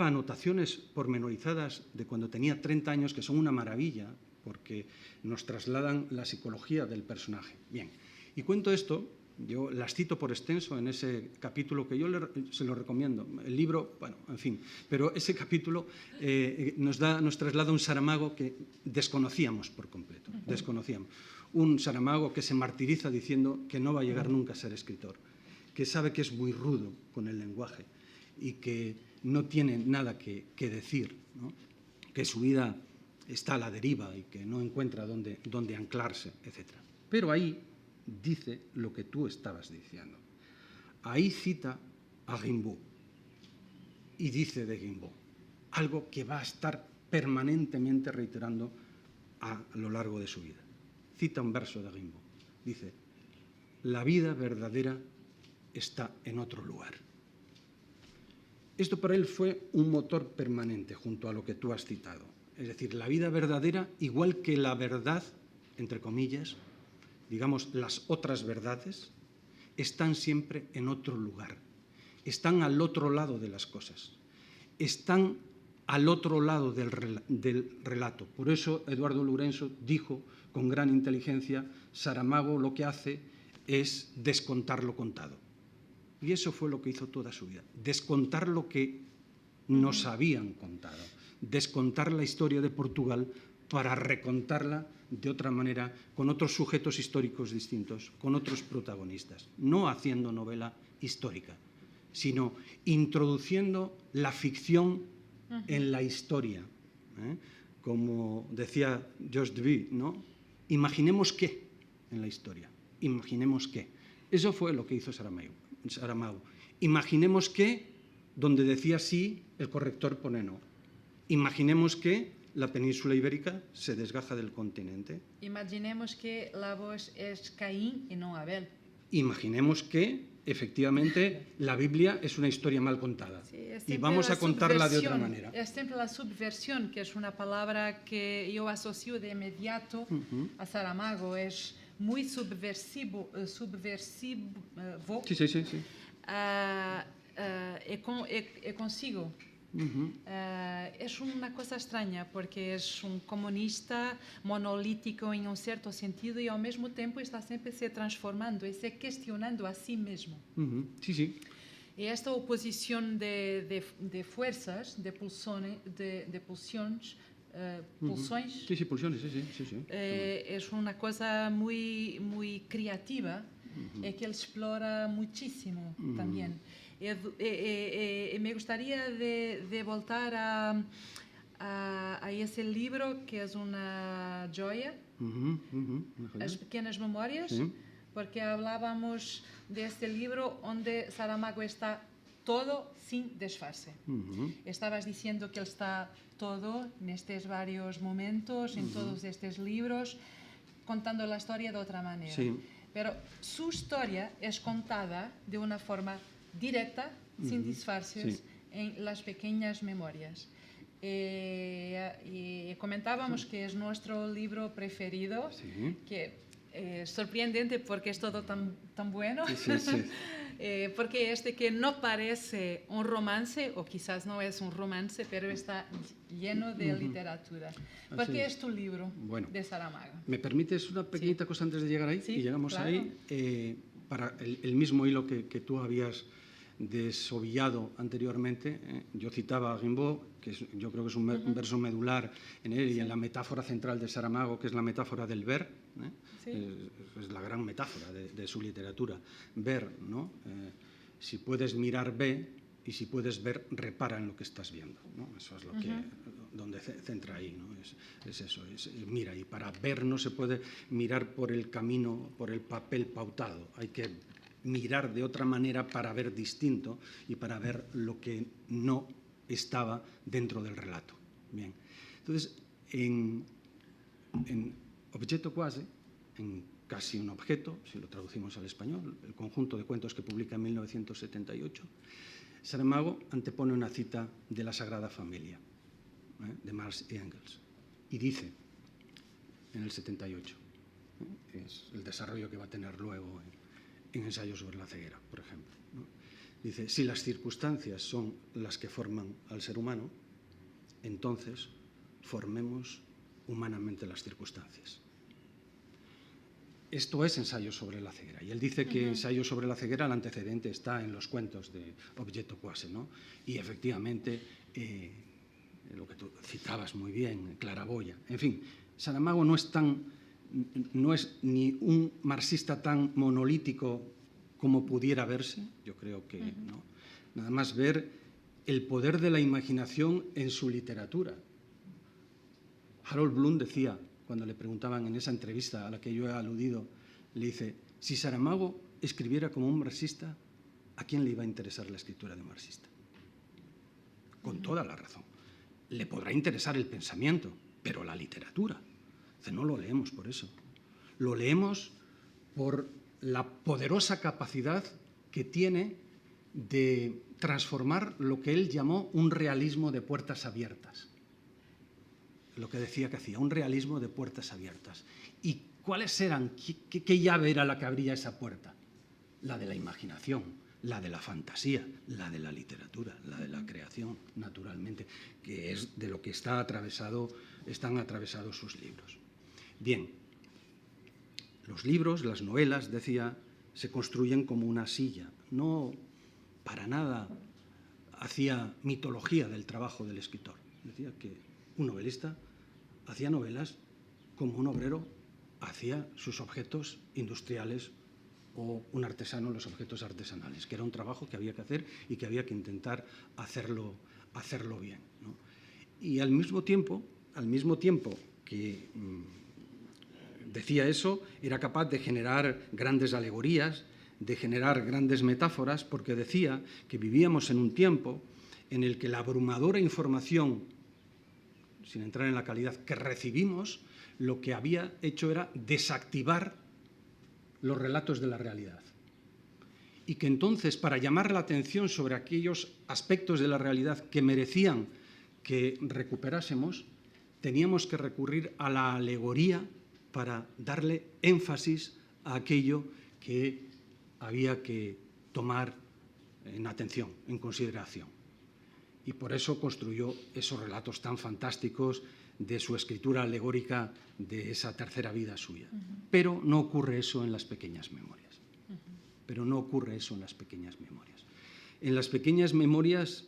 anotaciones pormenorizadas de cuando tenía 30 años, que son una maravilla, porque nos trasladan la psicología del personaje. Bien, y cuento esto, yo las cito por extenso en ese capítulo que yo se lo recomiendo. El libro, bueno, en fin, pero ese capítulo nos traslada un Saramago que desconocíamos por completo, desconocíamos. Un Saramago que se martiriza diciendo que no va a llegar nunca a ser escritor, que sabe que es muy rudo con el lenguaje y que no tiene nada que decir, ¿no? Que su vida está a la deriva y que no encuentra dónde anclarse, etc. Pero ahí dice lo que tú estabas diciendo. Ahí cita a Rimbaud y dice de Rimbaud algo que va a estar permanentemente reiterando a lo largo de su vida. Cita un verso de Rimbaud. Dice, la vida verdadera está en otro lugar. Esto para él fue un motor permanente junto a lo que tú has citado. Es decir, la vida verdadera, igual que la verdad, entre comillas, digamos, las otras verdades, están siempre en otro lugar. Están al otro lado de las cosas. Están al otro lado del relato. Por eso Eduardo Lourenço dijo con gran inteligencia, Saramago lo que hace es descontar lo contado. Y eso fue lo que hizo toda su vida, descontar lo que nos habían contado, descontar la historia de Portugal para recontarla de otra manera, con otros sujetos históricos distintos, con otros protagonistas, no haciendo novela histórica, sino introduciendo la ficción en la historia. Como decía George Duby, ¿no? Imaginemos qué en la historia, imaginemos qué. Eso fue lo que hizo Saramago. Imaginemos que, donde decía sí, el corrector pone no. Imaginemos que la península ibérica se desgaja del continente. Imaginemos que la voz es Caín y no Abel. Imaginemos que, efectivamente, la Biblia es una historia mal contada. Sí, y vamos a contarla de otra manera. Es siempre la subversión, que es una palabra que yo asocio de inmediato a Saramago. Es muy subversivo. Sí. Consigo. Es una cosa extraña porque es un comunista monolítico en un cierto sentido y al mismo tiempo está siempre se transformando y se cuestionando a sí mismo. Sí. Y esta oposición de fuerzas, de pulsiones, pulsões, es una cosa muy, muy creativa y que él explora muchísimo también. Me gustaría de voltar a ese libro que es una joya, As Pequenas Memórias, porque hablábamos de este libro donde Saramago está todo sin desfase. Estabas diciendo que él está todo en estos varios momentos, en todos estos libros, contando la historia de otra manera. Sí. Pero su historia es contada de una forma directa, sin disfarces, en Las Pequeñas Memorias. Y comentábamos que es nuestro libro preferido, que es sorprendente porque es todo tan bueno. Porque que no parece un romance, o quizás no es un romance, pero está lleno de literatura. ¿Por qué es tu libro de Saramago? ¿Me permites una pequeñita cosa antes de llegar ahí? Sí, y llegamos claro. ahí, para el mismo hilo que tú habías desovillado anteriormente. Yo citaba a Rimbaud, que yo creo que es un verso medular en él y en la metáfora central de Saramago, que es la metáfora del ver. Es la gran metáfora de su literatura. Ver, ¿no? Si puedes mirar, ve. y si puedes ver, repara en lo que estás viendo, ¿no? Eso es lo que, donde centra ahí, ¿no? Es eso, mira, y para ver no se puede mirar por el camino, por el papel pautado, hay que mirar de otra manera para ver distinto y para ver lo que no estaba dentro del relato. Bien, entonces, en Objeto Quasi, en Casi un objeto, si lo traducimos al español, el conjunto de cuentos que publica en 1978, Saramago antepone una cita de la Sagrada Familia, de Marx y Engels, y dice, en el 78, es el desarrollo que va a tener luego en Ensayo sobre la ceguera, por ejemplo, ¿no? Dice, si las circunstancias son las que forman al ser humano, entonces formemos humanamente las circunstancias. Esto es Ensayo sobre la ceguera. Y él dice que Ensayo sobre la ceguera, el antecedente está en los cuentos de Objeto Quasi, ¿no? Y efectivamente, lo que tú citabas muy bien, Claraboya. En fin, Saramago no es ni un marxista tan monolítico como pudiera verse, yo creo que no. Nada más ver el poder de la imaginación en su literatura. Harold Bloom decía, cuando le preguntaban en esa entrevista a la que yo he aludido, le dice, si Saramago escribiera como un marxista, ¿a quién le iba a interesar la escritura de un marxista? Con toda la razón. Le podrá interesar el pensamiento, pero la literatura. No lo leemos por eso. Lo leemos por la poderosa capacidad que tiene de transformar lo que él llamó un realismo de puertas abiertas. Lo que decía que hacía, un realismo de puertas abiertas. ¿Y cuáles eran? ¿Qué llave era la que abría esa puerta? La de la imaginación, la de la fantasía, la de la literatura, la de la creación, naturalmente, que es de lo que están atravesados sus libros. Bien, los libros, las novelas, decía, se construyen como una silla. No, para nada, hacía mitología del trabajo del escritor. Decía que un novelista hacía novelas como un obrero hacía sus objetos industriales o un artesano los objetos artesanales, que era un trabajo que había que hacer y que había que intentar hacerlo bien, ¿no? Y al mismo tiempo que decía eso, era capaz de generar grandes alegorías, de generar grandes metáforas, porque decía que vivíamos en un tiempo en el que la abrumadora información, sin entrar en la calidad, que recibimos, lo que había hecho era desactivar los relatos de la realidad. Y que entonces, para llamar la atención sobre aquellos aspectos de la realidad que merecían que recuperásemos, teníamos que recurrir a la alegoría para darle énfasis a aquello que había que tomar en atención, en consideración. Y por eso construyó esos relatos tan fantásticos de su escritura alegórica de esa tercera vida suya. Pero no ocurre eso en las pequeñas memorias. Pero no ocurre eso en las pequeñas memorias. En las pequeñas memorias,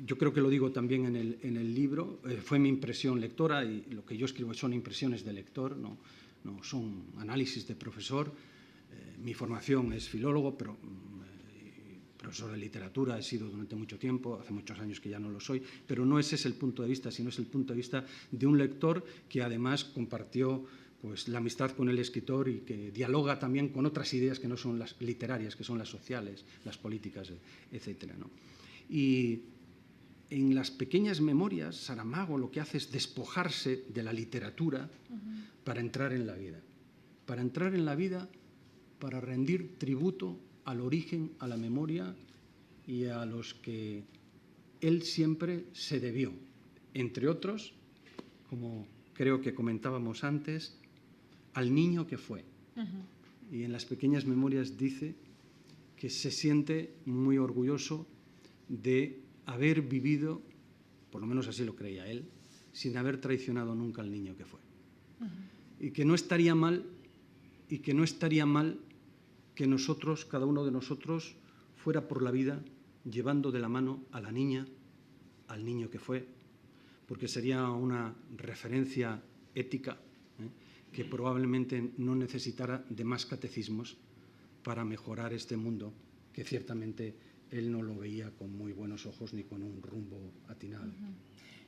yo creo que lo digo también en el libro, fue mi impresión lectora, y lo que yo escribo son impresiones de lector, no son análisis de profesor. Mi formación es filólogo, pero profesor de literatura he sido durante mucho tiempo, hace muchos años que ya no lo soy, pero no ese es el punto de vista, sino es el punto de vista de un lector que además compartió pues, la amistad con el escritor y que dialoga también con otras ideas que no son las literarias, que son las sociales, las políticas, etc., ¿no? Y en las pequeñas memorias, Saramago lo que hace es despojarse de la literatura para entrar en la vida. Para entrar en la vida, para rendir tributo al origen, a la memoria y a los que él siempre se debió. Entre otros, como creo que comentábamos antes, al niño que fue. Y en las pequeñas memorias dice que se siente muy orgulloso de haber vivido, por lo menos así lo creía él, sin haber traicionado nunca al niño que fue. Y que no estaría mal, que nosotros, cada uno de nosotros, fuera por la vida llevando de la mano a la niña, al niño que fue, porque sería una referencia ética que probablemente no necesitara de más catecismos para mejorar este mundo que ciertamente él no lo veía con muy buenos ojos ni con un rumbo atinado.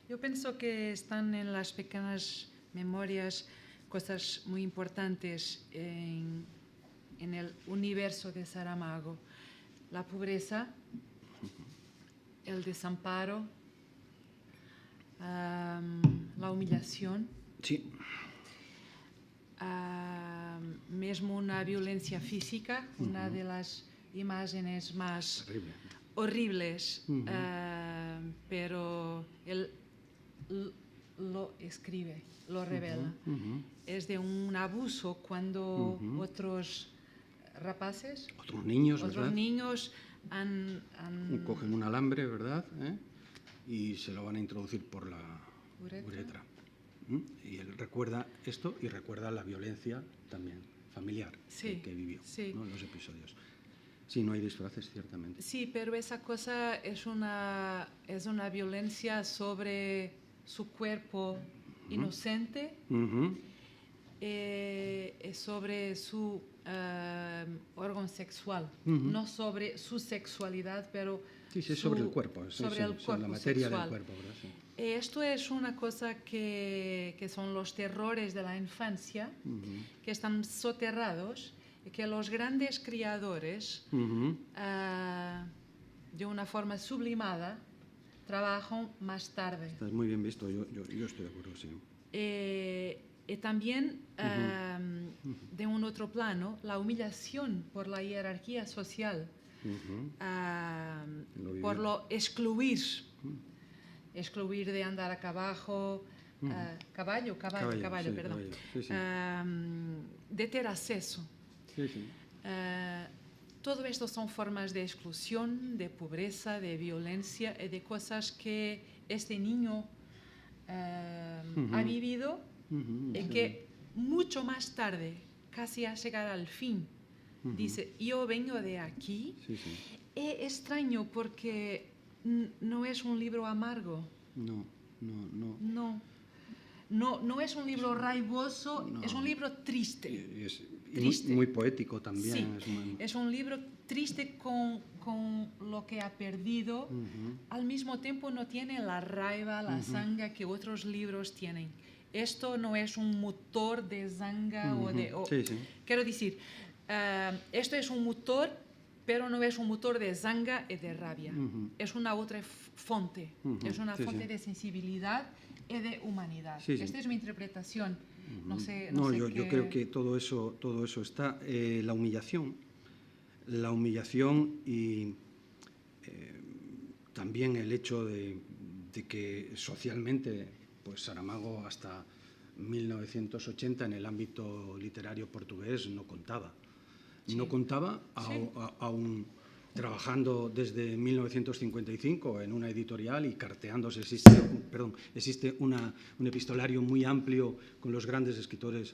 Yo pienso que están en las pequeñas memorias cosas muy importantes en el universo de Saramago. La pobreza, el desamparo, la humillación, Sí, mesmo una violencia física, una de las imágenes más terrible. horribles, pero él lo escribe, lo revela. Es de un abuso cuando otros rapaces, Otros niños, otros ¿verdad? niños han Cogen un alambre, ¿verdad? Y se lo van a introducir por la uretra. Y él recuerda esto y recuerda la violencia también familiar Sí, que vivió, sí. ¿no? En los episodios. Sí, no hay disfraces, ciertamente. Sí, pero esa cosa es una violencia sobre su cuerpo inocente, es sobre su órgano sexual, no sobre su sexualidad, pero Sí, sí, sobre el cuerpo, sí, sobre sí, el cuerpo la materia sexual. del cuerpo, ¿verdad? Sí. Esto es una cosa que son los terrores de la infancia, que están soterrados y que los grandes criadores, de una forma sublimada, trabajan más tarde. Estás muy bien visto, yo estoy de acuerdo, sí. Y también, de un otro plano, la humillación por la jerarquía social, por lo excluir de andar a caballo, caballo, perdón, sí, sí. de tener acceso. Sí, sí. Todo esto son formas de exclusión, de pobreza, de violencia y de cosas que este niño ha vivido y que mucho más tarde, casi a llegar al fin, dice, yo vengo de aquí. Sí, sí. Es extraño porque no es un libro amargo. No. No es un libro raiboso, es un libro triste. Y Triste. muy poético también. Sí, Es es un libro triste con lo que ha perdido. Al mismo tiempo no tiene la raiva, la zanga que otros libros tienen. Esto no es un motor de zanga Sí, sí. Quiero decir, esto es un motor, pero no es un motor de zanga y de rabia. Es una otra fuente. Es una Sí, fuente sí. de sensibilidad y de humanidad. Sí, sí. Esta es mi interpretación. No sé Yo creo que todo eso está. La humillación y también el hecho de que socialmente, pues Saramago hasta 1980 en el ámbito literario portugués no contaba. Sí. No contaba, Sí. aún trabajando desde 1955 en una editorial y carteándose. Existe un epistolario muy amplio con los grandes escritores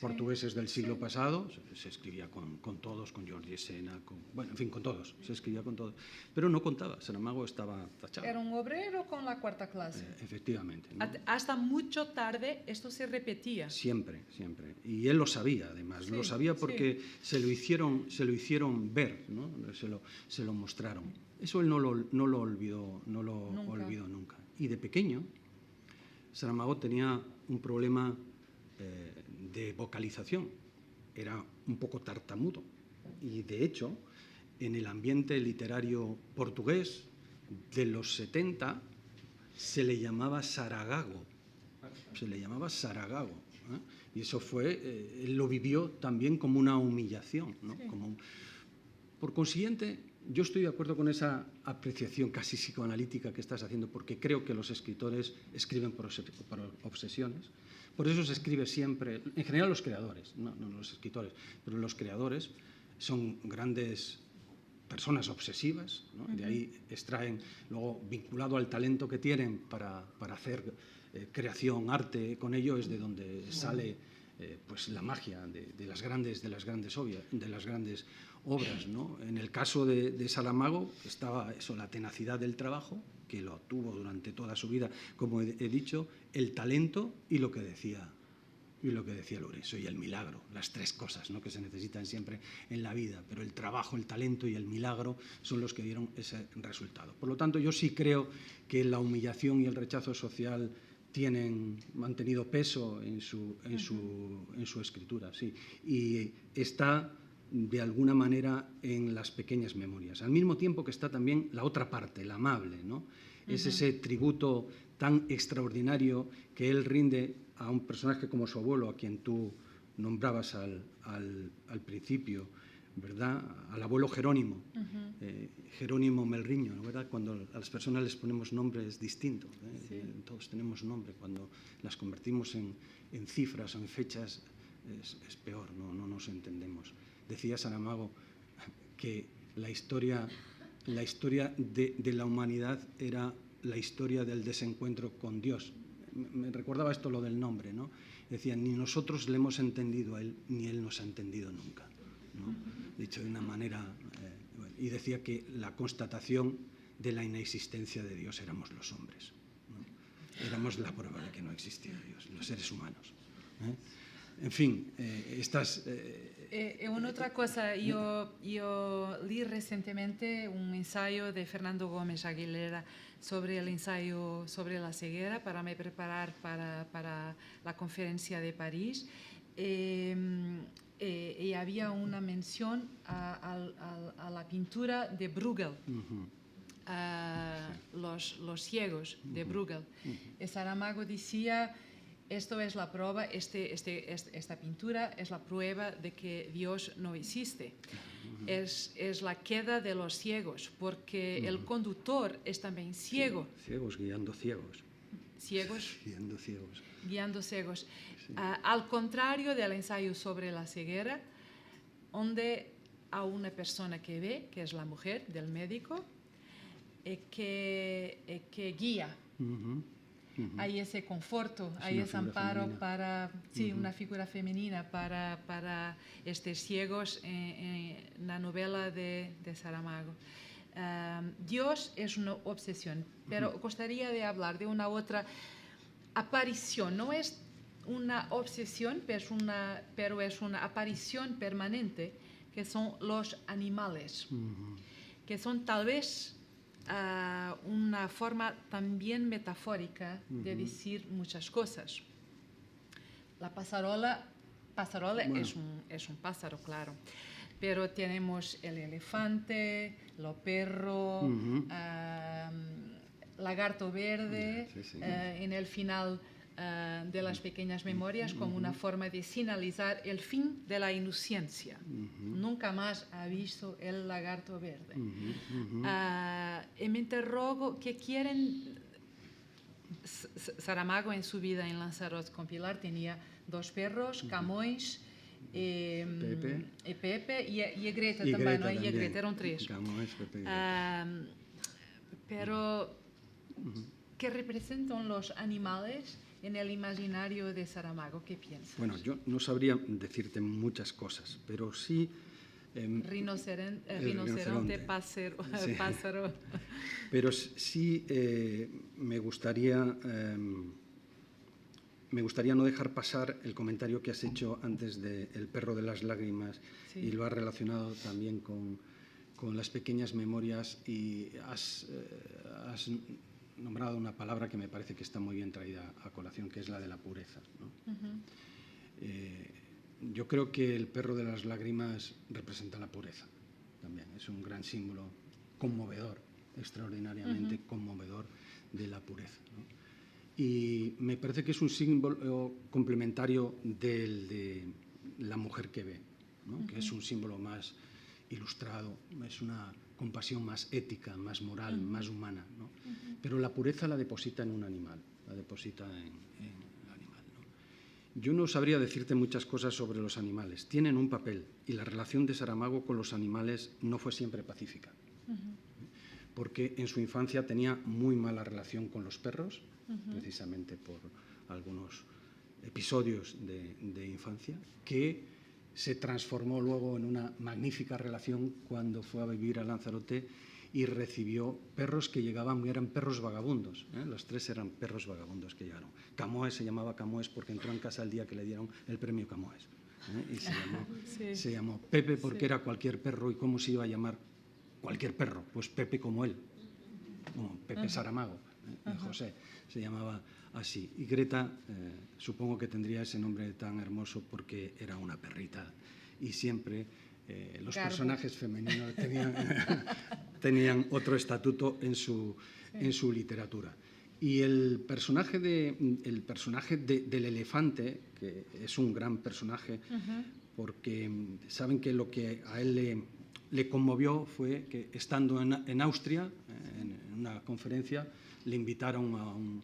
portugueses del siglo pasado. Se escribía con todos, con Jorge Sena, con todos. Se escribía con todos. Pero no contaba. Saramago estaba tachado. Era un obrero con la cuarta clase. Efectivamente, ¿no? Hasta mucho tarde esto se repetía. Siempre. Y él lo sabía, además. Sí, Lo sabía porque sí. se lo hicieron ver, ¿no? Se lo mostraron. Eso él no lo olvidó, nunca. Y de pequeño, Saramago tenía un problema de vocalización. Era un poco tartamudo. Y de hecho, en el ambiente literario portugués de los 70 se le llamaba Saragago. Y eso él lo vivió también como una humillación, ¿no? Sí. Por consiguiente, yo estoy de acuerdo con esa apreciación casi psicoanalítica que estás haciendo, porque creo que los escritores escriben por obsesiones. Por eso se escribe siempre, en general los creadores, no los escritores, pero los creadores son grandes personas obsesivas, ¿no? De ahí extraen, luego vinculado al talento que tienen para hacer creación, arte, con ello es de donde sale pues la magia de las grandes obras, ¿no? En el caso de Saramago estaba eso, la tenacidad del trabajo, que lo tuvo durante toda su vida, como he dicho, el talento y lo que decía y lo que decía Lorenzo, y el milagro, las tres cosas, ¿no?, que se necesitan siempre en la vida, pero el trabajo, el talento y el milagro son los que dieron ese resultado. Por lo tanto, yo sí creo que la humillación y el rechazo social han tenido peso en su escritura, sí, y está de alguna manera en las pequeñas memorias, al mismo tiempo que está también la otra parte, la amable, ¿no? Es ese tributo tan extraordinario que él rinde a un personaje como su abuelo, a quien tú nombrabas al principio, ¿verdad? Al abuelo Jerónimo, Jerónimo Melriño, ¿no? ¿Verdad? Cuando a las personas les ponemos nombres distintos, sí. Todos tenemos nombre, cuando las convertimos en cifras o en fechas es peor, no nos entendemos. Decía Saramago que la historia de la humanidad era la historia del desencuentro con Dios. Me recordaba esto lo del nombre, ¿no? Decía, ni nosotros le hemos entendido a él, ni él nos ha entendido nunca, ¿no? Dicho de una manera... y decía que la constatación de la inexistencia de Dios éramos los hombres, ¿no? Éramos la prueba de que no existía Dios, los seres humanos, En fin, estas... Otra cosa, yo leí recientemente un ensayo de Fernando Gómez Aguilera sobre el ensayo sobre la ceguera para me preparar para la conferencia de París. Y había una mención a la pintura de Bruegel, los ciegos de Bruegel. Saramago decía... Esto es la prueba, esta pintura es la prueba de que Dios no existe. Es la queda de los ciegos, porque el conductor es también ciego. Sí, ciegos guiando ciegos. Ciegos guiando ciegos. Guiando ciegos. Sí. Al contrario del ensayo sobre la ceguera, donde hay una persona que ve, que es la mujer del médico, que guía. Hay ese conforto, hay ese amparo femenina. Para una figura femenina para estos ciegos en la novela de Saramago. Dios es una obsesión, pero gustaría de hablar de una otra aparición. No es una obsesión, pero es una aparición permanente, que son los animales, que son tal vez... una forma también metafórica de decir muchas cosas. La pasarola bueno. es un pájaro, claro, pero tenemos el elefante, el perro, lagarto verde, en el final de las pequeñas memorias, como una forma de señalizar el fin de la inocencia. Nunca más ha visto el lagarto verde. Y me interrogo qué quieren... Saramago en su vida en Lanzarote con Pilar tenía 2 perros, Camões y Pepe y Greta también, Greta, ¿no? Y Greta eran 3. Camões, Pepe y pero ¿qué representan los animales en el imaginario de Saramago? ¿Qué piensas? Bueno, yo no sabría decirte muchas cosas, pero sí... rinoceronte, pájaro. Pero sí me gustaría no dejar pasar el comentario que has hecho antes del perro de las lágrimas, sí. Y lo has relacionado también con las pequeñas memorias y has nombrado una palabra que me parece que está muy bien traída a colación, que es la de la pureza, ¿no? Yo creo que el perro de las lágrimas representa la pureza también. Es un gran símbolo conmovedor, extraordinariamente conmovedor de la pureza, ¿no? Y me parece que es un símbolo complementario del de la mujer que ve, ¿no? Que es un símbolo más ilustrado, es una compasión más ética, más moral, más humana, ¿no? Pero la pureza la deposita en un animal, la deposita en el animal, ¿no? Yo no sabría decirte muchas cosas sobre los animales. Tienen un papel y la relación de Saramago con los animales no fue siempre pacífica, porque en su infancia tenía muy mala relación con los perros, precisamente por algunos episodios de infancia, que se transformó luego en una magnífica relación cuando fue a vivir a Lanzarote y recibió perros que llegaban, eran perros vagabundos, ¿eh? Los 3 eran perros vagabundos que llegaron. Camões se llamaba Camões porque entró en casa el día que le dieron el premio Camões. Y se llamó Pepe porque era cualquier perro. ¿Y cómo se iba a llamar cualquier perro? Pues Pepe como él, como Pepe Saramago, José, se llamaba así. Y Greta, supongo que tendría ese nombre tan hermoso porque era una perrita y siempre los personajes femeninos tenían otro estatuto en su literatura. Y el personaje del elefante, que es un gran personaje, porque saben que lo que a él le conmovió fue que estando en Austria, en una conferencia, le invitaron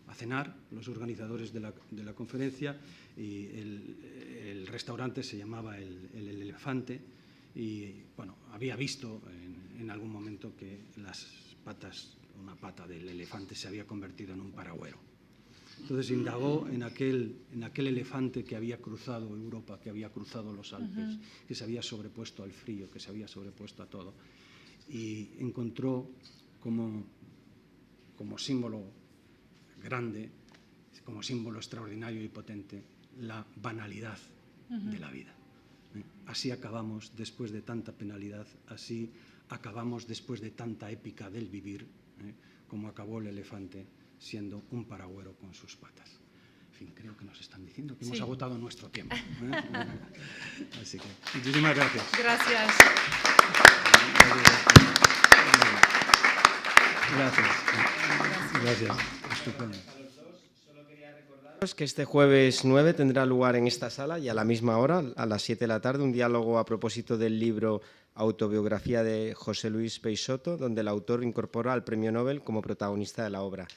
a cenar los organizadores de la conferencia y el restaurante se llamaba el Elefante y bueno, había visto en algún momento que una pata del elefante se había convertido en un paragüero. Entonces indagó en aquel elefante que había cruzado Europa, que había cruzado los Alpes, que se había sobrepuesto al frío, que se había sobrepuesto a todo, y encontró como símbolo grande, como símbolo extraordinario y potente, la banalidad de la vida. Así acabamos después de tanta penalidad, así acabamos después de tanta épica del vivir, como acabó el elefante siendo un paragüero con sus patas. En fin, creo que nos están diciendo que hemos agotado nuestro tiempo. Así que, muchísimas gracias. Gracias. Gracias. Estupendo. Que este jueves 9 tendrá lugar en esta sala y a la misma hora, a las 7 de la tarde, un diálogo a propósito del libro Autobiografía de José Luis Peixoto, donde el autor incorpora al Premio Nobel como protagonista de la obra.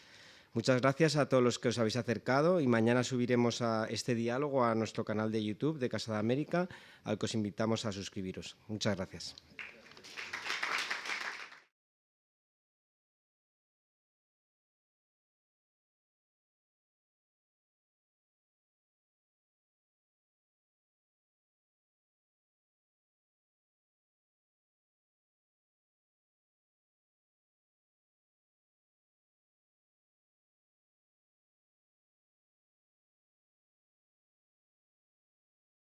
Muchas gracias a todos los que os habéis acercado y mañana subiremos a este diálogo a nuestro canal de YouTube de Casa de América, al que os invitamos a suscribiros. Muchas gracias.